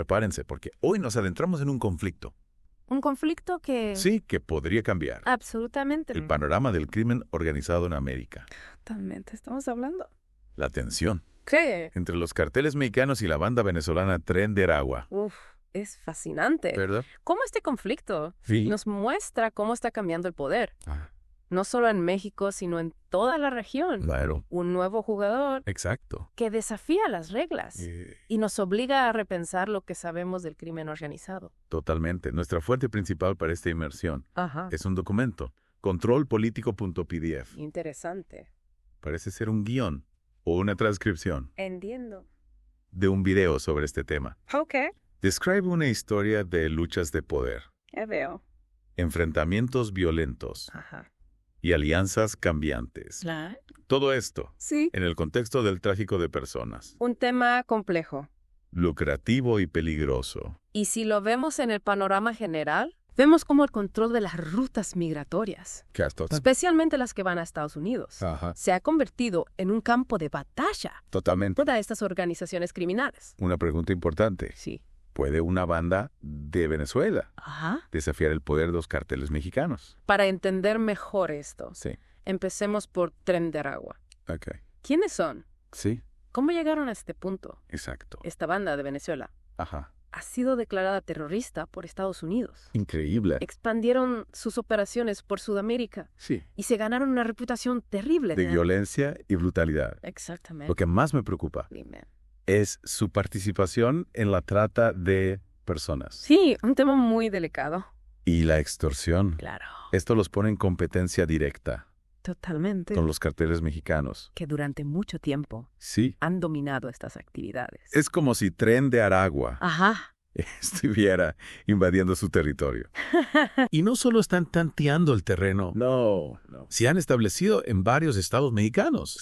prepárense, porque hoy nos adentramos en un conflicto. Un conflicto que... Sí, que podría cambiar Absolutamente. el panorama del crimen organizado en América. Totalmente. Estamos hablando. La tensión ¿Qué? entre los carteles mexicanos y la banda venezolana Tren de Aragua. Uf, es fascinante. ¿Verdad? ¿Cómo este conflicto Sí. nos muestra cómo está cambiando el poder? Ah, No solo en México, sino en toda la región. claro. Un nuevo jugador Exacto. que desafía las reglas y nos obliga a repensar lo que sabemos del crimen organizado. Totalmente. Nuestra fuente principal para esta inmersión Ajá. es un documento, controlpolitico.pdf. Interesante. Parece ser un guión o una transcripción Entiendo. de un video sobre este tema. Ok. Describe una historia de luchas de poder, Ya veo. enfrentamientos violentos Ajá. y alianzas cambiantes. Claro. Todo esto Sí. en el contexto del tráfico de personas, Un tema complejo. lucrativo y peligroso. Y si lo vemos en el panorama general, vemos como el control de las rutas migratorias, especialmente las que van a Estados Unidos, Ajá, se ha convertido en un campo de batalla totalmente. para estas organizaciones criminales. Una pregunta importante. Sí. ¿Puede una banda de Venezuela Ajá. desafiar el poder de los carteles mexicanos? Para entender mejor esto, Sí. empecemos por Tren de Aragua. Ok. ¿Quiénes son? Sí, ¿Cómo llegaron a este punto? exacto. Esta banda de Venezuela Ajá. ha sido declarada terrorista por Estados Unidos. Increíble. Expandieron sus operaciones por Sudamérica Sí. y se ganaron una reputación terrible. De violencia y brutalidad. Exactamente. Lo que más me preocupa Dime. es su participación en la trata de personas Sí, un tema muy delicado. y la extorsión. Claro. Esto los pone en competencia directa Totalmente. con los carteles mexicanos. Que durante mucho tiempo Sí. han dominado estas actividades. Es como si Tren de Aragua Ajá. estuviera invadiendo su territorio. Y no solo están tanteando el terreno. No. Se han establecido en varios estados mexicanos.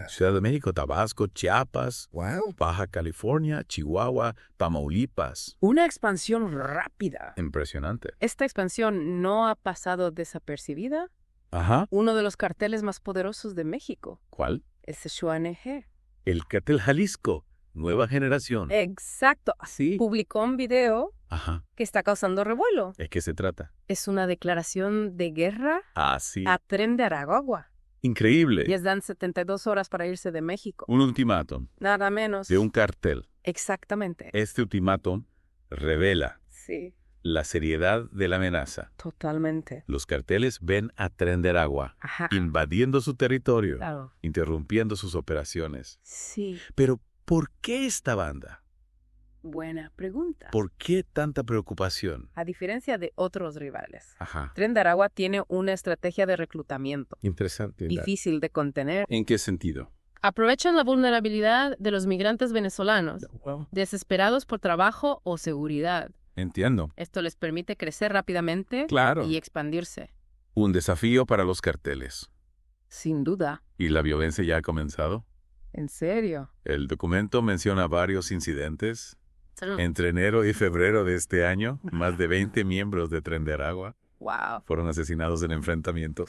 Ciudad de México, Tabasco, Chiapas, Baja California, Chihuahua, Tamaulipas. Una expansión rápida. Impresionante. Esta expansión no ha pasado desapercibida. Ajá. Uno de los carteles más poderosos de México ¿Cuál? es Schuaneg. El cartel Jalisco, nueva generación. Exacto. Sí. Publicó un video Ajá. que está causando revuelo. ¿De qué se trata? Es una declaración de guerra Ah, sí. a Tren de Aragua. Increíble. Les dan 72 horas para irse de México. Un ultimátum Nada menos. de un cartel. Exactamente. Este ultimátum revela Sí, la seriedad de la amenaza. totalmente. Los carteles ven a Tren de Aragua Ajá. invadiendo su territorio, Claro. interrumpiendo sus operaciones. Sí, Pero, ¿por qué esta banda? buena pregunta. ¿Por qué tanta preocupación? A diferencia de otros rivales, Ajá. Tren de Aragua tiene una estrategia de reclutamiento Interesante. difícil de contener. ¿En qué sentido? Aprovechan la vulnerabilidad de los migrantes venezolanos, desesperados por trabajo o seguridad. Entiendo. Esto les permite crecer rápidamente Claro. y expandirse. Un desafío para los carteles. Sin duda. ¿Y la violencia ya ha comenzado? ¿En serio? El documento menciona varios incidentes. Entre enero y febrero de este año, más de 20 miembros de Tren de Aragua Wow. fueron asesinados en enfrentamientos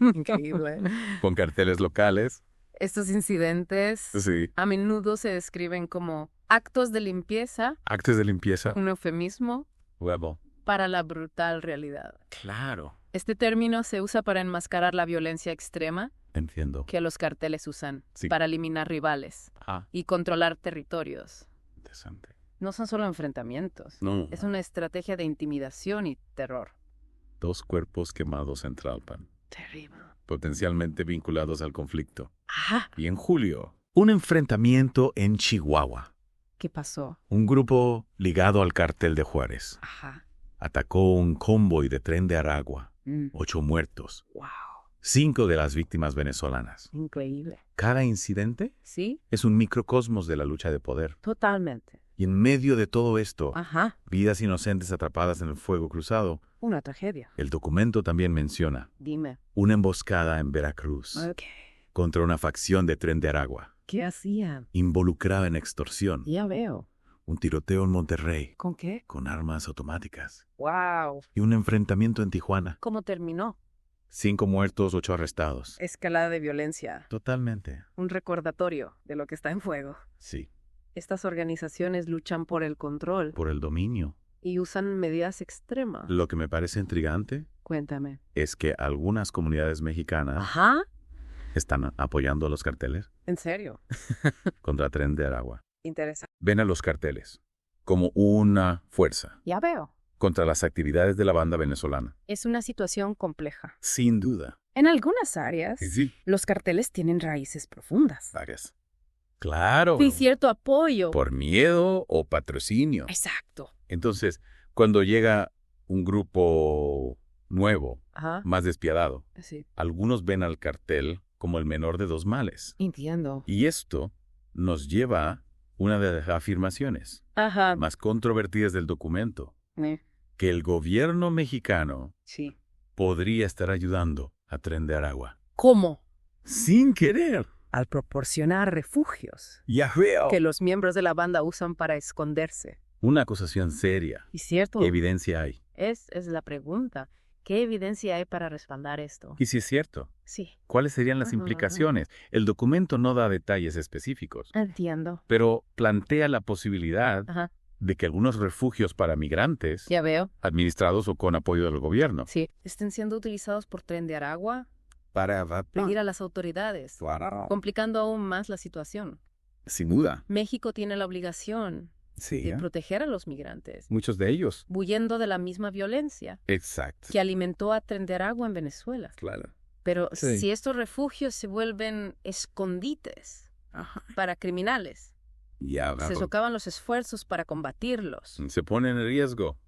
Increíble. con carteles locales. Estos incidentes Sí. a menudo se describen como actos de limpieza, Actos de limpieza. un eufemismo Huevo. para la brutal realidad. Claro. Este término se usa para enmascarar la violencia extrema Entiendo. que los carteles usan Sí. para eliminar rivales Ah, y controlar territorios. interesante. No son solo enfrentamientos, No. es una estrategia de intimidación y terror. 2 cuerpos quemados en Tlalpan, Terrible. potencialmente vinculados al conflicto. Ajá. Y en julio, un enfrentamiento en Chihuahua. ¿Qué pasó? Un grupo ligado al cartel de Juárez Ajá. atacó un convoy de Tren de Aragua. Mm. 8 muertos, Wow. 5 de las víctimas venezolanas. Increíble. Cada incidente ¿Sí? es un microcosmos de la lucha de poder. Totalmente. Y en medio de todo esto, Ajá. vidas inocentes atrapadas en el fuego cruzado, Una tragedia. el documento también menciona Dime. una emboscada en Veracruz Ok. contra una facción de Tren de Aragua, ¿Qué hacían? involucrada en extorsión, Ya veo. un tiroteo en Monterrey ¿Con qué? con armas automáticas Wow. y un enfrentamiento en Tijuana. ¿Cómo terminó? 5 muertos, 8 arrestados. Escalada de violencia. Totalmente. Un recordatorio de lo que está en fuego. Sí. Estas organizaciones luchan por el control por el dominio. y usan medidas extremas. Lo que me parece intrigante Cuéntame. es que algunas comunidades mexicanas Ajá. están apoyando a los carteles ¿En serio? contra Tren de Aragua. Interesante. Ven a los carteles como una fuerza Ya veo. contra las actividades de la banda venezolana. Es una situación compleja. Sin duda. En algunas áreas, Sí. los carteles tienen raíces profundas. Varias. Claro. Y cierto apoyo. Por miedo o patrocinio. Exacto. Entonces, cuando llega un grupo nuevo, Ajá. más despiadado, Sí. algunos ven al cartel como el menor de dos males. Entiendo. Y esto nos lleva a una de las afirmaciones Ajá. más controvertidas del documento, que el gobierno mexicano Sí. podría estar ayudando a Tren de Aragua. ¿Cómo? Sin querer. Al proporcionar refugios Ya veo. que los miembros de la banda usan para esconderse. Una acusación seria. ¿Y cierto? ¿Qué evidencia hay? Es la pregunta. ¿Qué evidencia hay para respaldar esto? Y si es cierto, Sí. ¿cuáles serían las implicaciones? El documento no da detalles específicos, Entiendo. pero plantea la posibilidad Ajá. de que algunos refugios para migrantes, Ya veo. administrados o con apoyo del gobierno, Sí. Estén siendo utilizados por Tren de Aragua para pedir a las autoridades, complicando aún más la situación. sin duda. México tiene la obligación Sí, de proteger a los migrantes, muchos de ellos. huyendo de la misma violencia Exacto. que alimentó a Tren de Aragua en Venezuela. Claro. Pero Sí. si estos refugios se vuelven escondites para criminales, Ya, se socavan los esfuerzos para combatirlos. se pone en riesgo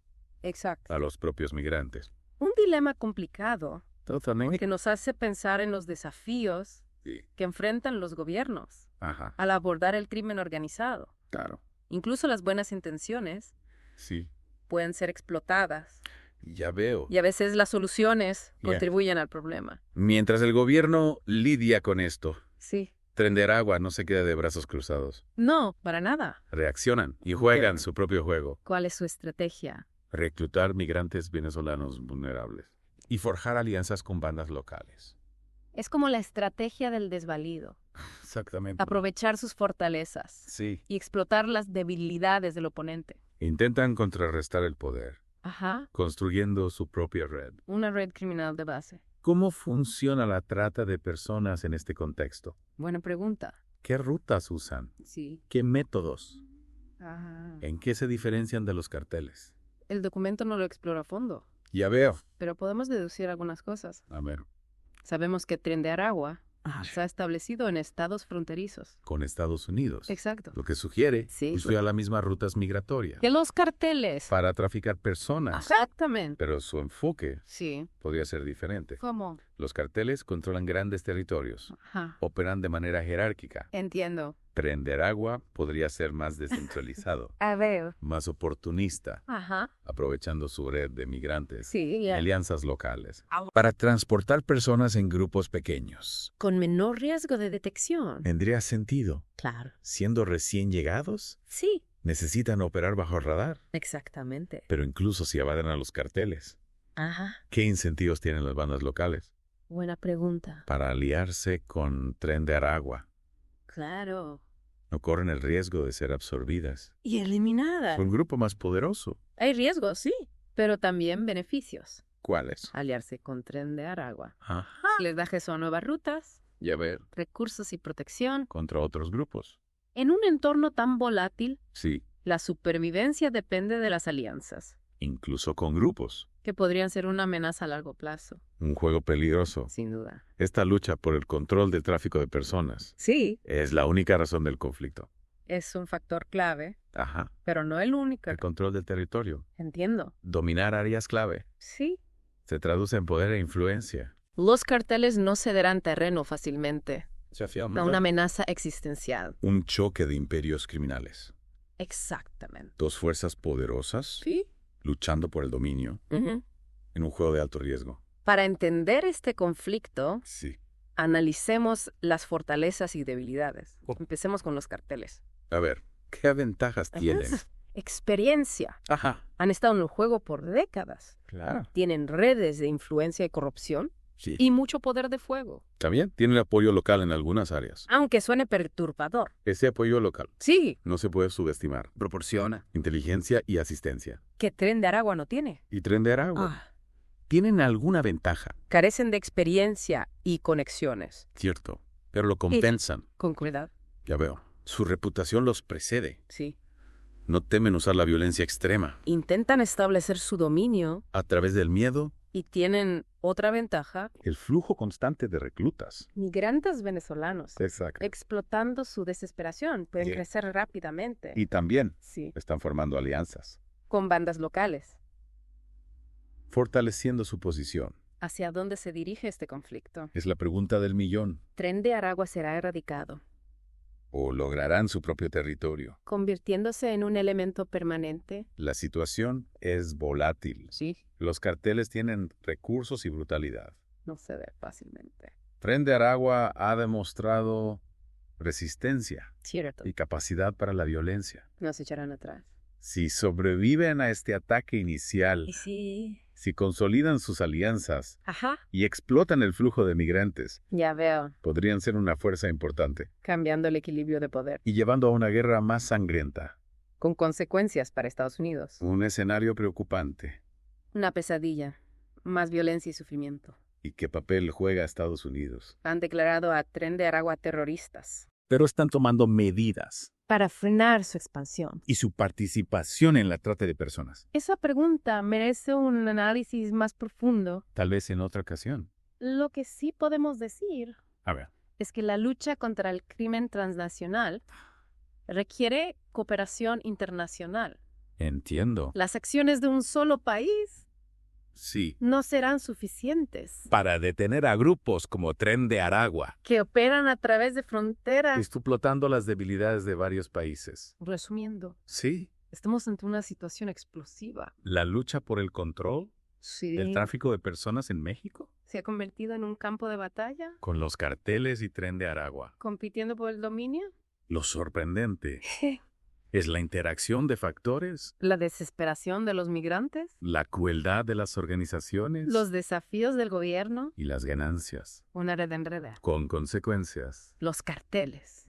Exacto. a los propios migrantes. Un dilema complicado Totalmente. que nos hace pensar en los desafíos Sí. que enfrentan los gobiernos Ajá, al abordar el crimen organizado. claro. Incluso las buenas intenciones Sí. pueden ser explotadas Ya veo. y a veces las soluciones Ya. contribuyen al problema. Mientras el gobierno lidia con esto, Sí. Tren de Aragua no se queda de brazos cruzados. No, para nada. Reaccionan y juegan su propio juego. ¿Cuál es su estrategia? Reclutar migrantes venezolanos vulnerables y forjar alianzas con bandas locales. Es como la estrategia del desvalido. Exactamente. Aprovechar sus fortalezas Sí. y explotar las debilidades del oponente. Intentan contrarrestar el poder, Ajá. construyendo su propia red. Una red criminal de base. ¿Cómo funciona la trata de personas en este contexto? Buena pregunta. ¿Qué rutas usan? Sí. ¿Qué métodos? Ajá. ¿En qué se diferencian de los carteles? El documento no lo explora a fondo, Ya veo. pero podemos deducir algunas cosas. A ver, Sabemos que Tren de Aragua se ha establecido en estados fronterizos. con Estados Unidos. Exacto. Lo que sugiere Sí. usa las mismas rutas migratorias Que los carteles. para traficar personas. Exactamente. Pero su enfoque Sí. podría ser diferente. ¿Cómo? Los carteles controlan grandes territorios, Ajá. operan de manera jerárquica. Entiendo. Tren de Aragua podría ser más descentralizado, A ver. más oportunista, Ajá. aprovechando su red de migrantes Sí, y ya. alianzas locales para transportar personas en grupos pequeños. Con menor riesgo de detección. ¿Tendría sentido? Claro. Siendo recién llegados, Sí. necesitan operar bajo el radar. Exactamente. Pero incluso si evaden a los carteles, Ajá. ¿qué incentivos tienen las bandas locales Buena pregunta. para aliarse con Tren de Aragua? Claro. No corren el riesgo de ser absorbidas Y eliminada. por un grupo más poderoso. Hay riesgos, sí, pero también beneficios. ¿Cuáles? Aliarse con Tren de Aragua. Ajá. Les da acceso a nuevas rutas, Ya ver, recursos y protección. contra otros grupos. En un entorno tan volátil, Sí, la supervivencia depende de las alianzas, incluso con grupos. que podrían ser una amenaza a largo plazo, Un juego peligroso. sin duda. Esta lucha por el control del tráfico de personas Sí, es la única razón del conflicto. es un factor clave, Ajá. pero no el único. El control del territorio. Entiendo. Dominar áreas clave. Sí. Se traduce en poder e influencia. Los carteles no cederán terreno fácilmente Se a afirma una amenaza existencial. un choque de imperios criminales. Exactamente. Dos fuerzas poderosas Sí. luchando por el dominio Ujú. en un juego de alto riesgo. Para entender este conflicto, Sí. analicemos las fortalezas y debilidades. Empecemos con los carteles. A ver, ¿qué ventajas tienen? Experiencia. Ajá. Han estado en el juego por décadas. Claro. Tienen redes de influencia y corrupción. Sí. Y mucho poder de fuego. También tienen apoyo local en algunas áreas. Aunque suene perturbador. Ese apoyo local Sí. no se puede subestimar. Proporciona inteligencia y asistencia. Que Tren de Aragua no tiene. ¿Y Tren de Aragua? ¿Tienen alguna ventaja? Carecen de experiencia y conexiones. Cierto, pero lo compensan. Con cuidado. Ya veo. Su reputación los precede. Sí. No temen usar la violencia extrema. Intentan establecer su dominio. A través del miedo. Y tienen otra ventaja. El flujo constante de reclutas. Migrantes venezolanos. Exacto. Explotando su desesperación. Pueden crecer rápidamente. Y también sí. están formando alianzas. Con bandas locales. Fortaleciendo su posición. ¿Hacia dónde se dirige este conflicto? Es la pregunta del millón. Tren de Aragua será erradicado. ¿O lograrán su propio territorio? Convirtiéndose en un elemento permanente. La situación es volátil. Sí. Los carteles tienen recursos y brutalidad. No ceder fácilmente. Tren de Aragua ha demostrado resistencia. Cierto. Y capacidad para la violencia. No se echarán atrás. Si sobreviven a este ataque inicial, si consolidan sus alianzas y explotan el flujo de migrantes, ya veo, podrían ser una fuerza importante. Cambiando el equilibrio de poder. Y llevando a una guerra más sangrienta. Con consecuencias para Estados Unidos. Un escenario preocupante. Una pesadilla. Más violencia y sufrimiento. ¿Y qué papel juega Estados Unidos? Han declarado a Tren de Aragua terroristas. Pero están tomando medidas para frenar su expansión. Y su participación en la trata de personas. Esa pregunta merece un análisis más profundo. Tal vez en otra ocasión. Lo que sí podemos decir es que la lucha contra el crimen transnacional requiere cooperación internacional. Entiendo. Las acciones de un solo país no serán suficientes. Para detener a grupos como Tren de Aragua. Que operan a través de fronteras. Explotando las debilidades de varios países. Resumiendo. Sí. Estamos ante una situación explosiva. ¿La lucha por el control? Sí. ¿El tráfico de personas en México? ¿Se ha convertido en un campo de batalla? Con los carteles y Tren de Aragua. ¿Compitiendo por el dominio? Lo sorprendente. ¿Es la interacción de factores? ¿La desesperación de los migrantes? ¿La crueldad de las organizaciones? ¿Los desafíos del gobierno? ¿Y las ganancias? Una red enredada. Con consecuencias. Los carteles.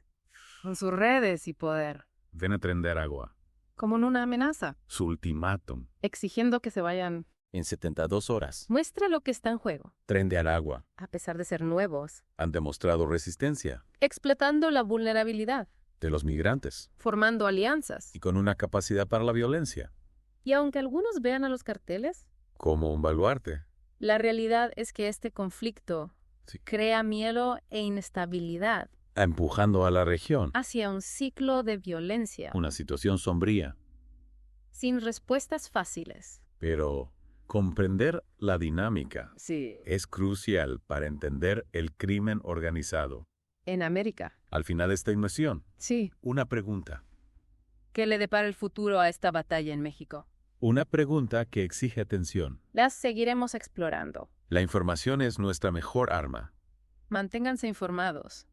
Con sus redes y poder. Ven a Tren de Aragua. Como en una amenaza. Su ultimátum. Exigiendo que se vayan. En 72 horas. Muestra lo que está en juego. Tren de Aragua. A pesar de ser nuevos. Han demostrado resistencia. Explotando la vulnerabilidad. De los migrantes. Formando alianzas. Y con una capacidad para la violencia. Y aunque algunos vean a los carteles como un baluarte, la realidad es que este conflicto crea miedo e inestabilidad. Empujando a la región hacia un ciclo de violencia. Una situación sombría. Sin respuestas fáciles. Pero comprender la dinámica es crucial para entender el crimen organizado. En América. Al final de esta inmersión. Sí. Una pregunta. ¿Qué le depara el futuro a esta batalla en México? Una pregunta que exige atención. Las seguiremos explorando. La información es nuestra mejor arma. Manténganse informados.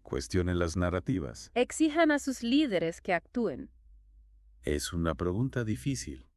Cuestionen las narrativas. Exijan a sus líderes que actúen. Es una pregunta difícil.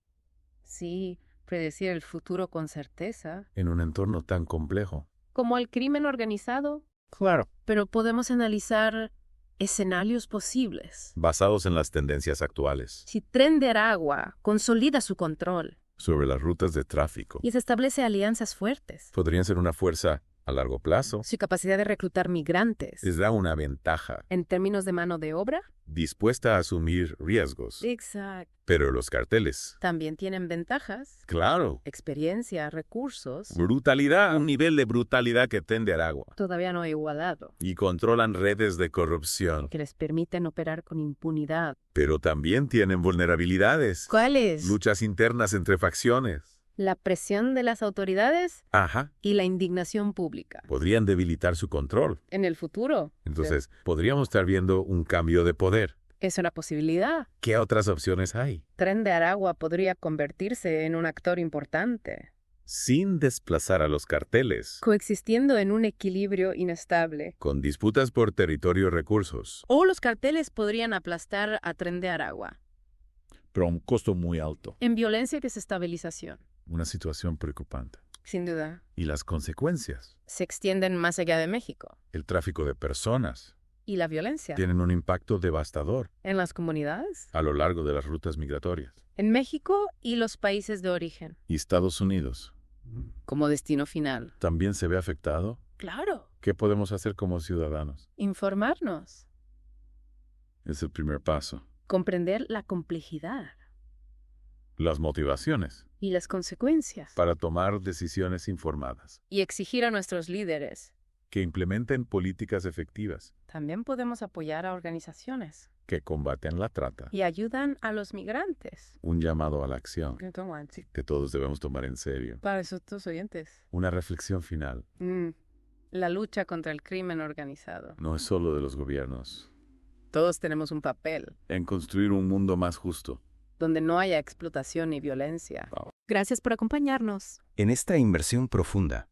Sí, predecir el futuro con certeza. En un entorno tan complejo. Como el crimen organizado. Claro. Pero podemos analizar escenarios posibles. Basados en las tendencias actuales. Si Tren de Aragua consolida su control. Sobre las rutas de tráfico. Y se establece alianzas fuertes. Podrían ser una fuerza a largo plazo. Su capacidad de reclutar migrantes. Les da una ventaja. En términos de mano de obra. Dispuesta a asumir riesgos. Exacto. Pero los carteles también tienen ventajas. Claro. Experiencia, recursos. Brutalidad, un nivel de brutalidad que Tren de Aragua. Todavía no ha igualado. Y controlan redes de corrupción. Que les permiten operar con impunidad. Pero también tienen vulnerabilidades. ¿Cuáles? Luchas internas entre facciones. La presión de las autoridades. Ajá. Y la indignación pública. Podrían debilitar su control. En el futuro. Entonces, podríamos estar viendo un cambio de poder. Es una posibilidad. ¿Qué otras opciones hay? Tren de Aragua podría convertirse en un actor importante. Sin desplazar a los carteles. Coexistiendo en un equilibrio inestable. Con disputas por territorio y recursos. O los carteles podrían aplastar a Tren de Aragua. Pero a un costo muy alto. En violencia y desestabilización. Una situación preocupante. Sin duda. Y las consecuencias. Se extienden más allá de México. El tráfico de personas. Y la violencia. Tienen un impacto devastador. ¿En las comunidades? A lo largo de las rutas migratorias. En México y los países de origen. ¿Y Estados Unidos? Como destino final. ¿También se ve afectado? Claro. ¿Qué podemos hacer como ciudadanos? Informarnos. Es el primer paso. Comprender la complejidad. Las motivaciones. Y las consecuencias. Para tomar decisiones informadas. Y exigir a nuestros líderes. Que implementen políticas efectivas. También podemos apoyar a organizaciones. Que combaten la trata. Y ayudan a los migrantes. Un llamado a la acción. Que todos debemos tomar en serio. Para eso tus oyentes. Una reflexión final. La lucha contra el crimen organizado. No es solo de los gobiernos. Todos tenemos un papel. En construir un mundo más justo. Donde no haya explotación ni violencia. Gracias por acompañarnos. En esta inmersión profunda,